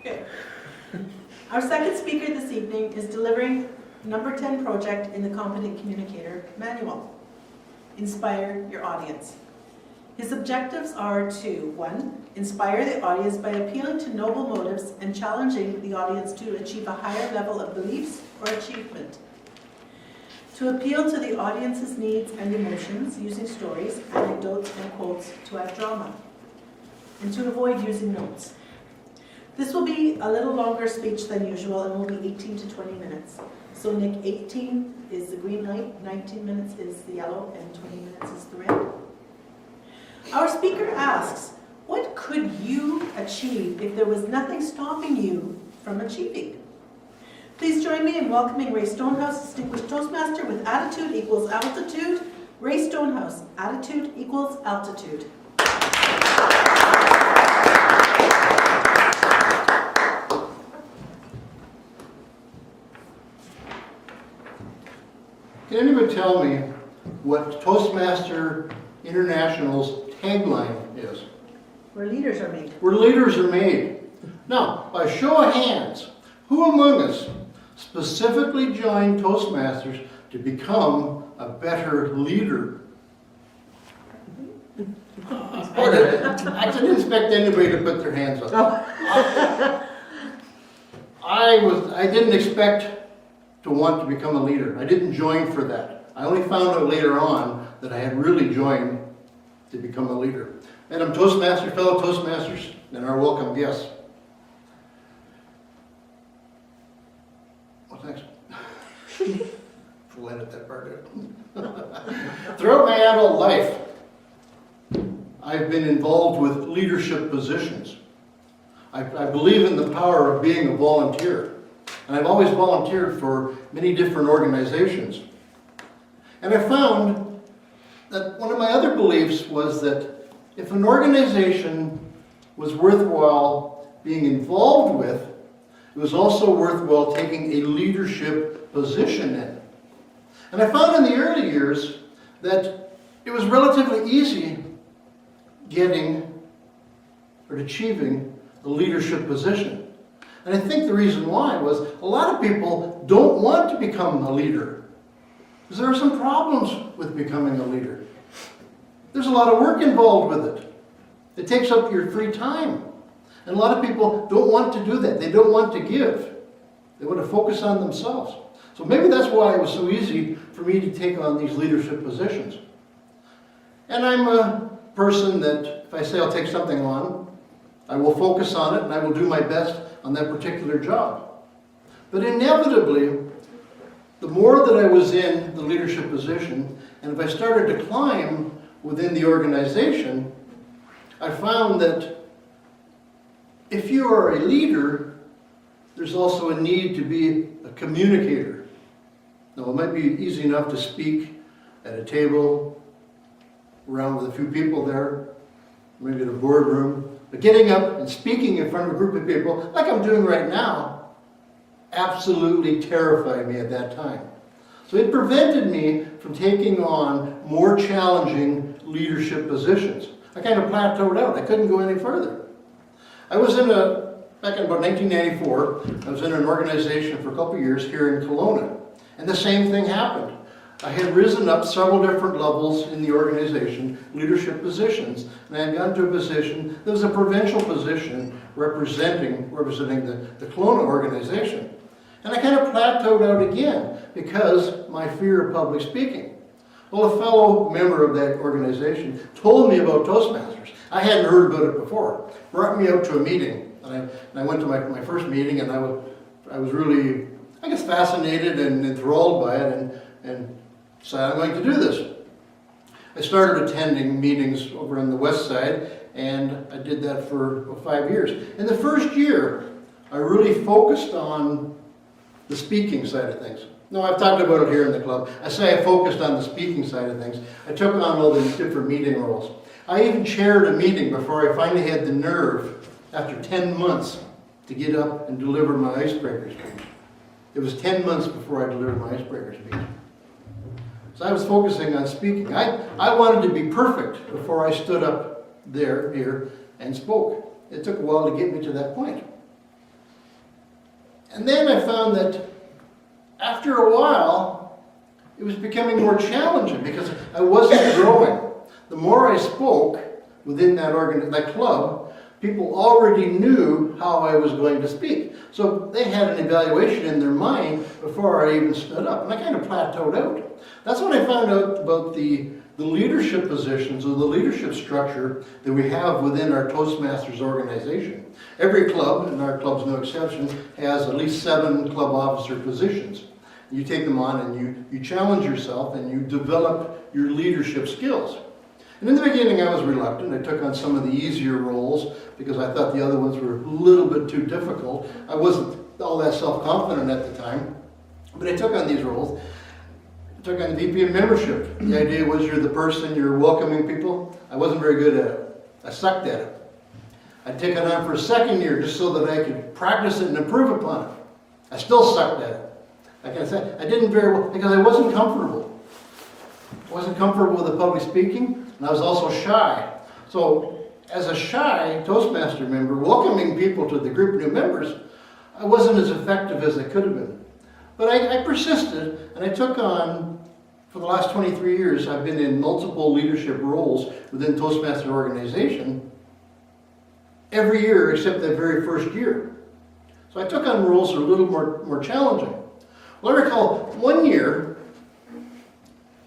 Okay. Our second speaker this evening is delivering number 10 project in the Competent Communicator Manual. Inspire your audience. His objectives are to, 1, inspire the audience by appealing to noble motives and challenging the audience to achieve a higher level of beliefs or achievement. To appeal to the audience's needs and emotions using stories, anecdotes, and quotes to add drama. And to avoid using notes. This will be a little longer speech than usual and will be 18 to 20 minutes. So Nick, 18 is the green light, 19 minutes is the yellow, and 20 minutes is the red. Our speaker asks, what could you achieve if there was nothing stopping you from achieving? Please join me in welcoming Rae Stonehouse, Distinguished Toastmaster with Attitude Equals Altitude. Rae Stonehouse, Attitude Equals Altitude. Can anyone tell me what Toastmaster International's tagline is? Where leaders are made. Where leaders are made. Now, by show of hands, who among us specifically joined Toastmasters to become a better leader? I didn't expect anybody to put their hands up. I didn't expect to want to become a leader. I didn't join for that. I only found out later on that I had really joined to become a leader. Madam Toastmaster, fellow Toastmasters, and our welcome guests. What's next? We'll edit that part out. Throughout my adult life, I've been involved with leadership positions. I believe in the power of being a volunteer. And I've always volunteered for many different organizations. And I found that one of my other beliefs was that if an organization was worthwhile being involved with, it was also worthwhile taking a leadership position in. And I found in the early years that it was relatively easy getting or achieving a leadership position. And I think the reason why was a lot of people don't want to become a leader because there are some problems with becoming a leader. There's a lot of work involved with it. It takes up your free time. And a lot of people don't want to do that. They don't want to give. They want to focus on themselves. So maybe that's why it was so easy for me to take on these leadership positions. And I'm a person that if I say I'll take something on, I will focus on it and I will do my best on that particular job. But inevitably, the more that I was in the leadership position, and if I started to climb within the organization, I found that if you are a leader, there's also a need to be a communicator. Now, it might be easy enough to speak at a table, around with a few people there, maybe in a boardroom, but getting up and speaking in front of a group of people, like I'm doing right now, absolutely terrified me at that time. So it prevented me from taking on more challenging leadership positions. I kind of plateaued out. I couldn't go any further. I was back in about 1994, I was in an organization for a couple of years here in Kelowna, and the same thing happened. I had risen up several different levels in the organization, leadership positions, and I had gotten to a position that was a provincial position representing the Kelowna organization. And I kind of plateaued out again because my fear of public speaking. Well, a fellow member of that organization told me about Toastmasters. I hadn't heard about it before. Brought me out to a meeting, and I went to my first meeting, and I was really, I guess, fascinated and enthralled by it, and decided I'm going to do this. I started attending meetings over on the west side, and I did that for 5 years. In the first year, I really focused on the speaking side of things. No, I've talked about it here in the club. I say I focused on the speaking side of things. I took on all these different meeting roles. I even chaired a meeting before I finally had the nerve, after 10 months, to get up and deliver my icebreaker speech. It was 10 months before I delivered my icebreaker speech. So I was focusing on speaking. I wanted to be perfect before I stood up here and spoke. It took a while to get me to that point. And then I found that after a while, it was becoming more challenging because I wasn't growing. The more I spoke within that club, people already knew how I was going to speak. So they had an evaluation in their mind before I even stood up. And I kind of plateaued out. That's when I found out about the leadership positions or the leadership structure that we have within our Toastmasters organization. Every club, and our club's no exception, has at least 7 club officer positions. You take them on and you challenge yourself and you develop your leadership skills. And in the beginning I was reluctant. I took on some of the easier roles because I thought the other ones were a little bit too difficult. I wasn't all that self-confident at the time, but I took on these roles. I took on the VP of membership. The idea was you're the person, you're welcoming people. I wasn't very good at it. I sucked at it. I'd take it on for a second year just so that I could practice it and improve upon it. I still sucked at it. Like I said, I didn't very well because I wasn't comfortable. I wasn't comfortable with the public speaking, and I was also shy. So as a shy Toastmaster member, welcoming people to the group of new members, I wasn't as effective as I could have been. But I persisted, and I took on, for the last 23 years, I've been in multiple leadership roles within Toastmaster organization every year except that very first year. So I took on roles that are a little more challenging. Well, I recall one year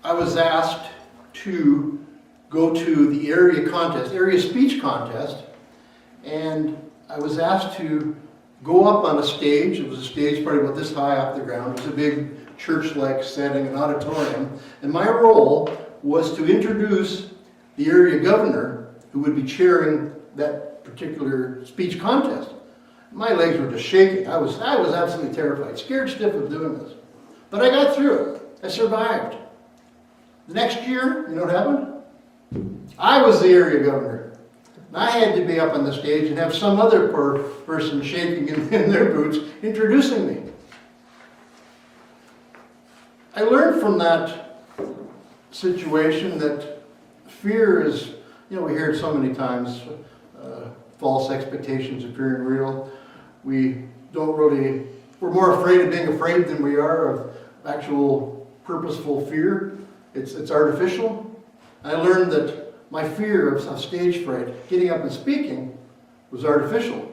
I was asked to go to the area speech contest, and I was asked to go up on a stage. It was a stage probably about this high off the ground. It was a big church-like setting, an auditorium, and my role was to introduce the area governor who would be chairing that particular speech contest. My legs were just shaking. I was absolutely terrified, scared stiff of doing this. But I got through it. I survived. The next year, you know what happened? I was the area governor. And I had to be up on the stage and have some other person shaking in their boots introducing me. I learned from that situation that fear is, we hear it so many times, false expectations appearing real. We're more afraid of being afraid than we are of actual purposeful fear. It's artificial. I learned that my fear of stage fright, getting up and speaking, was artificial.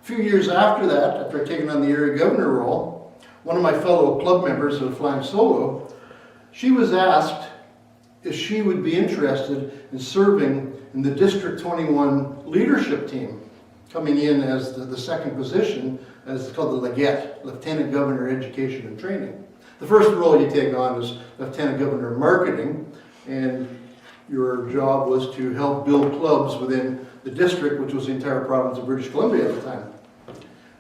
A few years after that, after I'd taken on the area governor role, one of my fellow club members of Flying Solo, she was asked if she would be interested in serving in the District 21 leadership team, coming in as the second position, as it's called the Leggett, Lieutenant Governor Education and Training. The first role you take on is Lieutenant Governor of Marketing, and your job was to help build clubs within the district, which was the entire province of British Columbia at the time.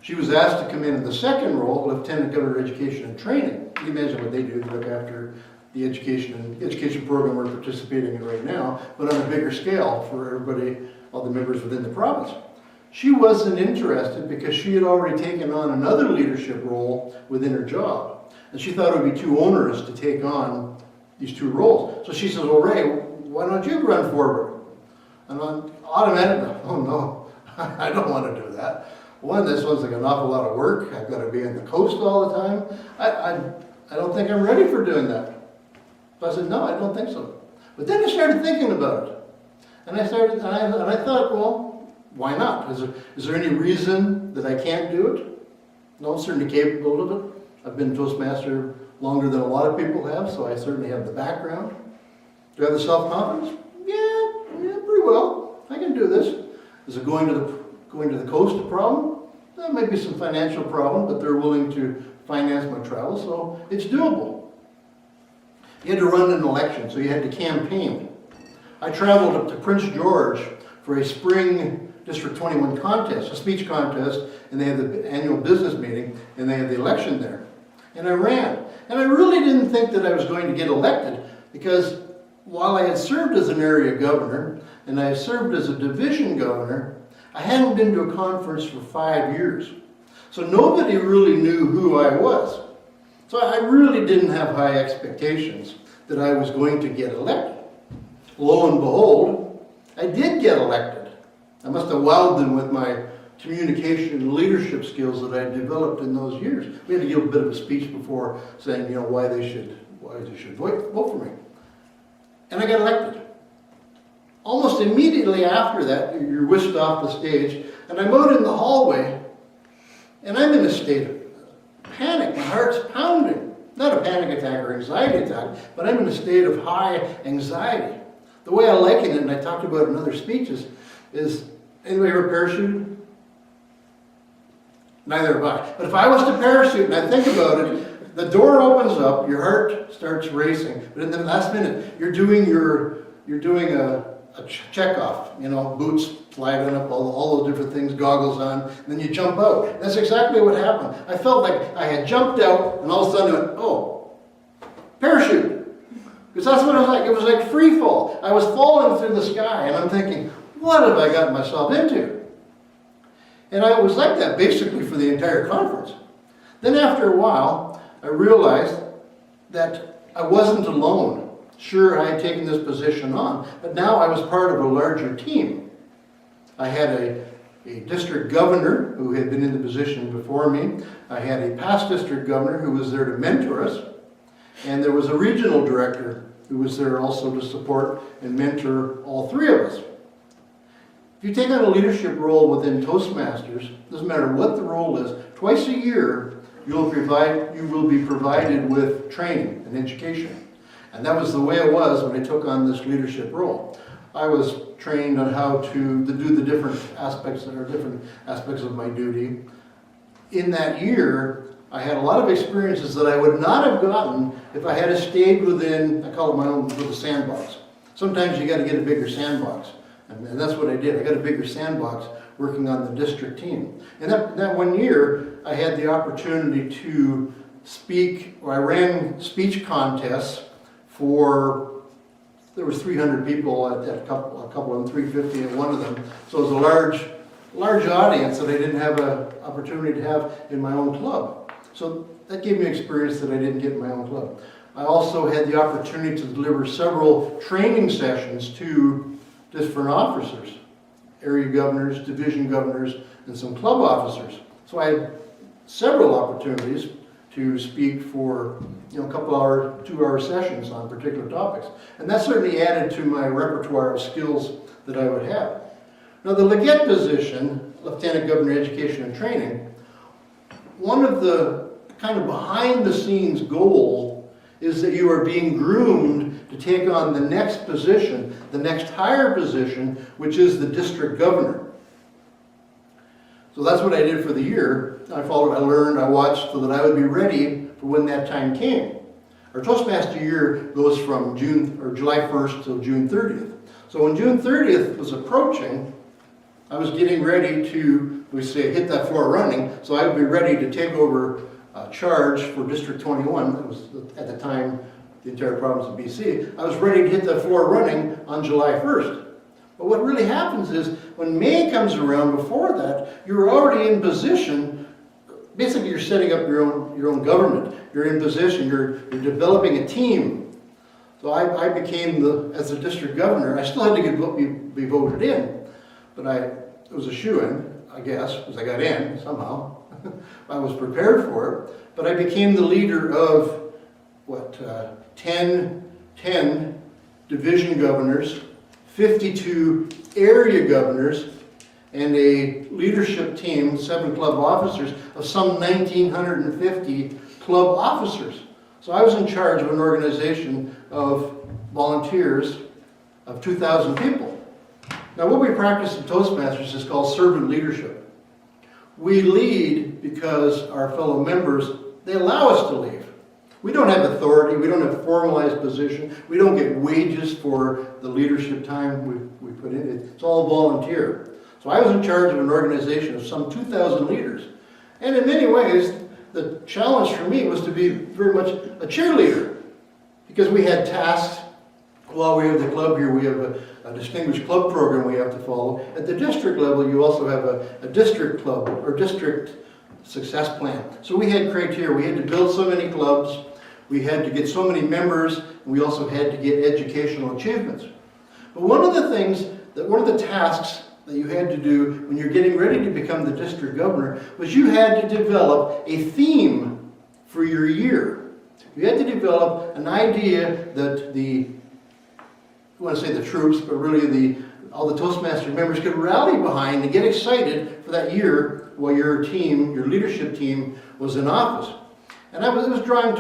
She was asked to come in the second role, Lieutenant Governor of Education and Training. Can you imagine what they do? They look after the education program we're participating in right now, but on a bigger scale for everybody, all the members within the province. She wasn't interested because she had already taken on another leadership role within her job. And she thought it would be too onerous to take on these two roles. So she says, well, Ray, why don't you run forward? And I'm automatically, oh no, I don't want to do that. One, this one's like an awful lot of work. I've got to be on the coast all the time. I don't think I'm ready for doing that. So I said, no, I don't think so. But then I started thinking about it. And I thought, well, why not? Is there any reason that I can't do it? No, I'm certainly capable of it. I've been Toastmaster longer than a lot of people have, so I certainly have the background. Do I have the self-confidence? Yeah, pretty well. I can do this. Is it going to the coast a problem? There might be some financial problem, but they're willing to finance my travel, so it's doable. You had to run an election, so you had to campaign. I traveled up to Prince George for a spring District 21 contest, a speech contest, and they had the annual business meeting, and they had the election there. And I ran. And I really didn't think that I was going to get elected, because while I had served as an area governor, and I served as a division governor, I hadn't been to a conference for 5 years. So nobody really knew who I was. So I really didn't have high expectations that I was going to get elected. Lo and behold, I did get elected. I must have wowed them with my communication and leadership skills that I developed in those years. We had to give a bit of a speech before saying, why they should vote for me. And I got elected. Almost immediately after that, you're whisked off the stage, and I'm out in the hallway, and I'm in a state of panic. My heart's pounding. Not a panic attack or anxiety attack, but I'm in a state of high anxiety. The way I liken it, and I talked about it in other speeches, is, anybody ever parachuted? Neither have I. But if I was to parachute, and I think about it, the door opens up, your heart starts racing, but in the last minute, you're doing a check-off, boots sliding up, all those different things, goggles on, and then you jump out. That's exactly what happened. I felt like I had jumped out, and all of a sudden I went, oh, parachute. Because that's what it was like. It was like free fall. I was falling through the sky, and I'm thinking, what have I gotten myself into? And I was like that basically for the entire conference. Then after a while, I realized that I wasn't alone. Sure, I had taken this position on, but now I was part of a larger team. I had a district governor who had been in the position before me. I had a past district governor who was there to mentor us. And there was a regional director who was there also to support and mentor all three of us. If you take on a leadership role within Toastmasters, doesn't matter what the role is, twice a year you will be provided with training and education. And that was the way it was when I took on this leadership role. I was trained on how to do the different aspects of my duty. In that year, I had a lot of experiences that I would not have gotten if I had stayed within, I call it my own little sandbox. Sometimes you got to get a bigger sandbox. And that's what I did. I got a bigger sandbox working on the district team. And that 1 year, I had the opportunity to speak, or I ran speech contests there was 300 people at a couple of them, 350 at one of them. So it was a large audience that I didn't have an opportunity to have in my own club. So that gave me experience that I didn't get in my own club. I also had the opportunity to deliver several training sessions to different officers, area governors, division governors, and some club officers. So I had several opportunities to speak for a couple hour, 2 hour sessions on particular topics. And that certainly added to my repertoire of skills that I would have. Now the Leggett position, Lieutenant Governor Education and Training, one of the kind of behind the scenes goal is that you are being groomed to take on the next position, the next higher position, which is the district governor. So that's what I did for the year. I followed, I learned, I watched so that I would be ready for when that time came. Our Toastmaster year goes from July 1st till June 30th. So when June 30th was approaching, I was getting ready to, hit that floor running, so I would be ready to take over charge for District 21. That was, at the time, the entire province of BC. I was ready to hit that floor running on July 1st. But what really happens is, when May comes around, before that, you're already in position. Basically, you're setting up your own government. You're in position. You're developing a team. So I became as a district governor. I still had to be voted in, but it was a shoo-in, I guess, because I got in somehow. I was prepared for it, but I became the leader of 10 division governors, 52 area governors, and a leadership team, 7 club officers, of some 1,950 club officers. So I was in charge of an organization of volunteers of 2,000 people. Now what we practice in Toastmasters is called servant leadership. We lead because our fellow members, they allow us to lead. We don't have authority, we don't have formalized position, we don't get wages for the leadership time we put in. It's all volunteer. So I was in charge of an organization of some 2,000 leaders. And in many ways, the challenge for me was to be very much a cheerleader. Because we had tasks. While we have the club here, we have a distinguished club program we have to follow. At the district level, you also have a district club or district success plan. So we had criteria. We had to build so many clubs. We had to get so many members. And we also had to get educational achievements. But one of the tasks that you had to do when you're getting ready to become the district governor was you had to develop a theme for your year. You had to develop an idea that I want to say the troops, but really all the Toastmaster members could rally behind and get excited for that year while your team, your leadership team, was in office. And it was drawing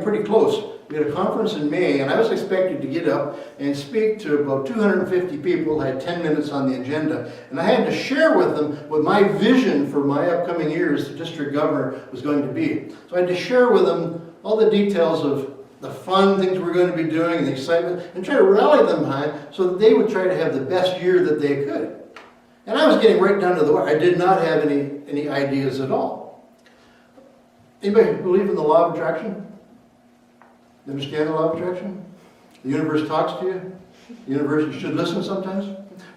pretty close. We had a conference in May, and I was expected to get up and speak to about 250 people. I had 10 minutes on the agenda, and I had to share with them what my vision for my upcoming year as the district governor was going to be. So I had to share with them all the details of the fun things we're going to be doing and the excitement, and try to rally them behind so that they would try to have the best year that they could. And I was getting right down to the wire. I did not have any ideas at all. Anybody believe in the law of attraction? You understand the law of attraction? The universe talks to you. The universe, you should listen sometimes.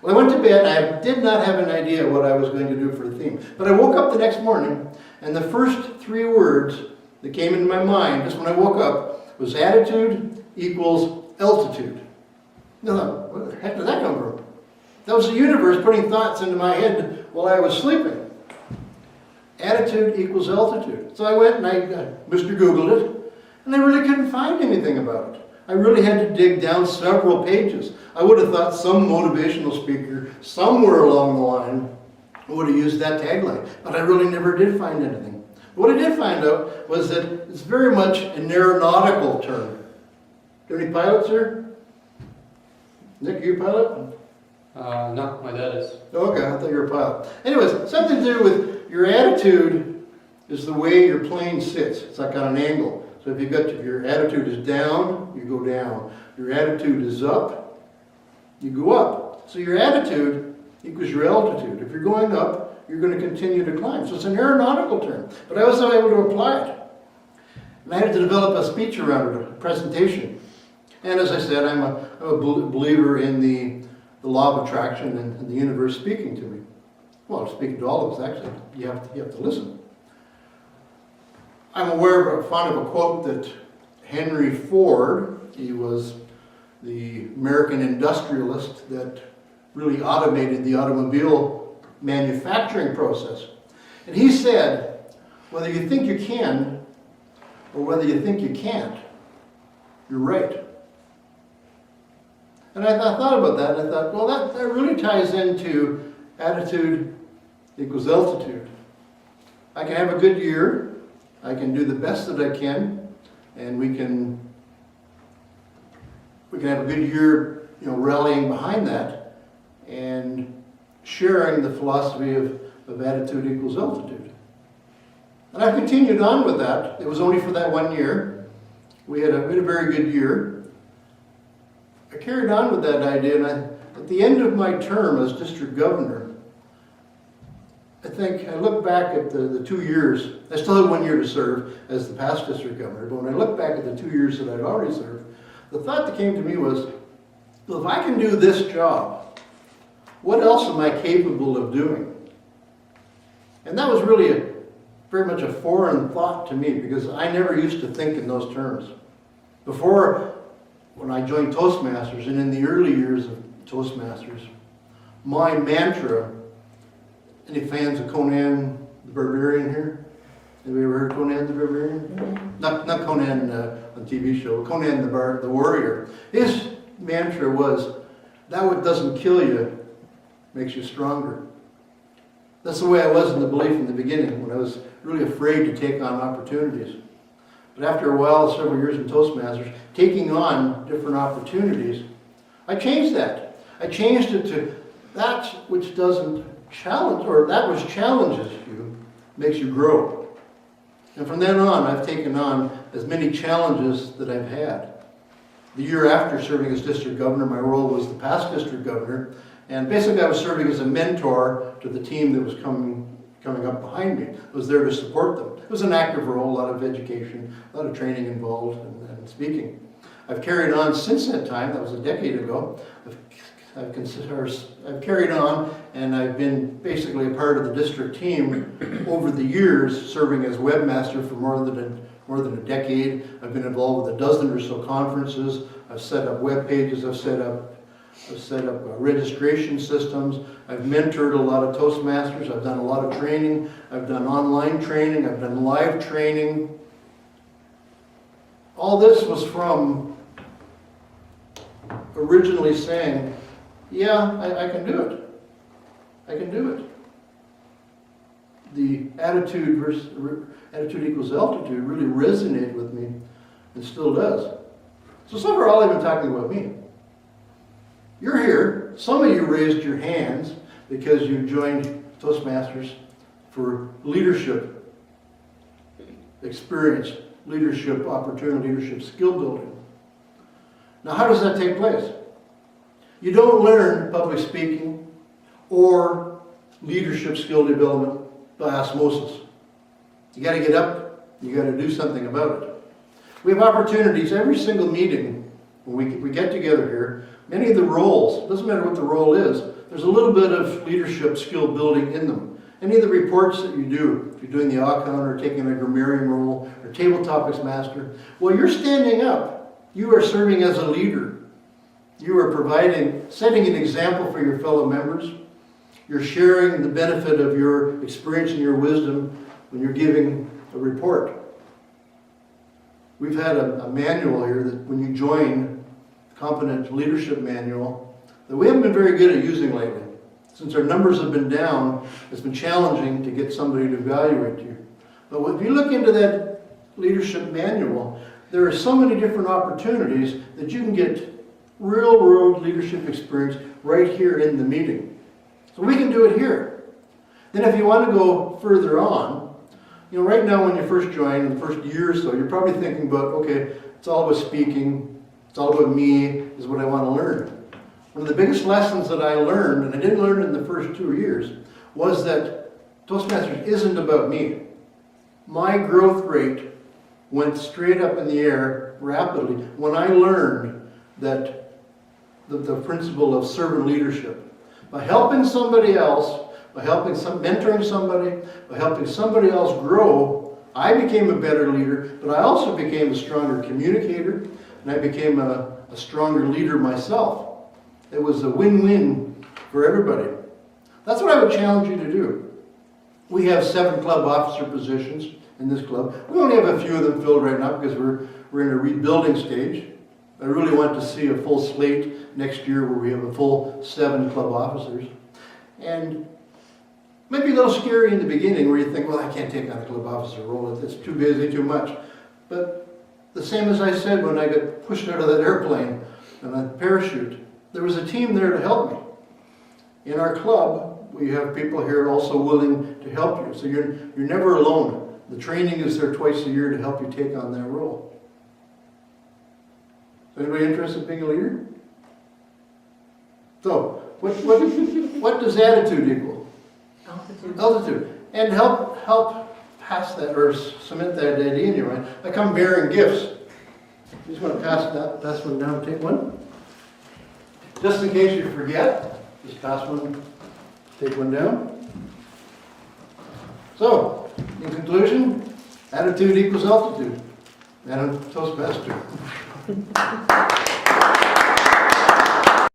Well, I went to bed, and I did not have an idea what I was going to do for a theme. But I woke up the next morning, and the first 3 words that came into my mind, just when I woke up, was attitude equals altitude. Now, where the heck did that come from? That was the universe putting thoughts into my head while I was sleeping. Attitude equals altitude. So I went and I Mr. Googled it, and I really couldn't find anything about it. I really had to dig down several pages. I would have thought some motivational speaker somewhere along the line would have used that tagline, but I really never did find anything. What I did find out was that it's very much an aeronautical term. Are there any pilots here? Nick, are you a pilot? No, my dad is. Okay, I thought you were a pilot. Anyways, something to do with your attitude is the way your plane sits. It's like on an angle. So if your attitude is down, you go down. Your attitude is up, you go up. So your attitude equals your altitude. If you're going up, you're going to continue to climb. So it's an aeronautical term. But I was not able to apply it. And I had to develop a speech around it, a presentation. And as I said, I'm a believer in the law of attraction and the universe speaking to me. Well, speaking to all of us, actually. You have to listen. I'm fond of a quote that Henry Ford, he was the American industrialist that really automated the automobile manufacturing process. And he said, whether you think you can or whether you think you can't, you're right. And I thought about that, and I thought, well, that really ties into attitude equals altitude. I can have a good year, I can do the best that I can, and we can have a good year, rallying behind that and sharing the philosophy of attitude equals altitude. And I've continued on with that. It was only for that 1 year. We had a very good year. I carried on with that idea, and at the end of my term as district governor, I look back at the 2 years. I still had 1 year to serve as the past district governor, but when I look back at the 2 years that I'd already served, the thought that came to me was, well, if I can do this job, what else am I capable of doing? And that was really very much a foreign thought to me, because I never used to think in those terms. Before, when I joined Toastmasters, and in the early years of Toastmasters, my mantra, any fans of Conan the Barbarian here? Have you ever heard Conan the Barbarian? Mm-hmm. Not Conan on TV show, Conan the Warrior. His mantra was, that what doesn't kill you makes you stronger. That's the way I was in the belief in the beginning, when I was really afraid to take on opportunities. But after a while, several years in Toastmasters, taking on different opportunities, I changed that. I changed it to that which doesn't challenge, or that which challenges you, makes you grow. And from then on, I've taken on as many challenges that I've had. The year after serving as district governor, my role was the past district governor, and basically I was serving as a mentor to the team that was coming up behind me. I was there to support them. It was an active role, a lot of education, a lot of training involved, and speaking. I've carried on since that time, that was a decade ago. I've carried on, and I've been basically a part of the district team over the years, serving as webmaster for more than a decade. I've been involved with a dozen or so conferences. I've set up web pages. I've set up I've set up registration systems. I've mentored a lot of Toastmasters. I've done a lot of training. I've done online training. I've done live training. All this was from originally saying, yeah, I can do it. I can do it. The attitude equals altitude really resonated with me and still does. So far all I've been talking about me. You're here. Some of you raised your hands because you joined Toastmasters for leadership experience, leadership opportunity, leadership skill building. Now how does that take place? You don't learn public speaking or leadership skill development by osmosis. You got to get up, you got to do something about it. We have opportunities every single meeting when we get together here. Many of the roles, doesn't matter what the role is, there's a little bit of leadership skill building in them. Any of the reports that you do, if you're doing the ACON or taking a grammarian role or table topics master, well, you're standing up. You are serving as a leader. You are setting an example for your fellow members. You're sharing the benefit of your experience and your wisdom when you're giving a report. We've had a manual here that when you join Competent Leadership Manual that we haven't been very good at using lately. Since our numbers have been down, it's been challenging to get somebody to evaluate you. But if you look into that leadership manual, there are so many different opportunities that you can get real-world leadership experience right here in the meeting. So we can do it here. Then if you want to go further on, right now when you first join, in the first year or so, you're probably thinking about, okay, it's all about speaking, it's all about me, is what I want to learn. One of the biggest lessons that I learned, and I didn't learn it in the first 2 years, was that Toastmasters isn't about me. My growth rate went straight up in the air rapidly when I learned that the principle of servant leadership. By helping somebody else, by mentoring somebody, by helping somebody else grow, I became a better leader, but I also became a stronger communicator, and I became a stronger leader myself. It was a win-win for everybody. That's what I would challenge you to do. We have 7 club officer positions in this club. We only have a few of them filled right now because we're in a rebuilding stage. I really want to see a full slate next year where we have a full 7 club officers. And it might be a little scary in the beginning where you think, well, I can't take on a club officer role. It's too busy, too much. But the same as I said when I got pushed out of that airplane and a parachute, there was a team there to help me. In our club, we have people here also willing to help you. So you're never alone. The training is there twice a year to help you take on that role. Is anybody interested in being a leader? So, what does attitude equal? Altitude. Altitude. And help pass that or cement that idea in your mind. I come bearing gifts. You just want to pass one down, take one. Just in case you forget, just pass one, take one down. So, in conclusion, attitude equals altitude. And a Toastmaster.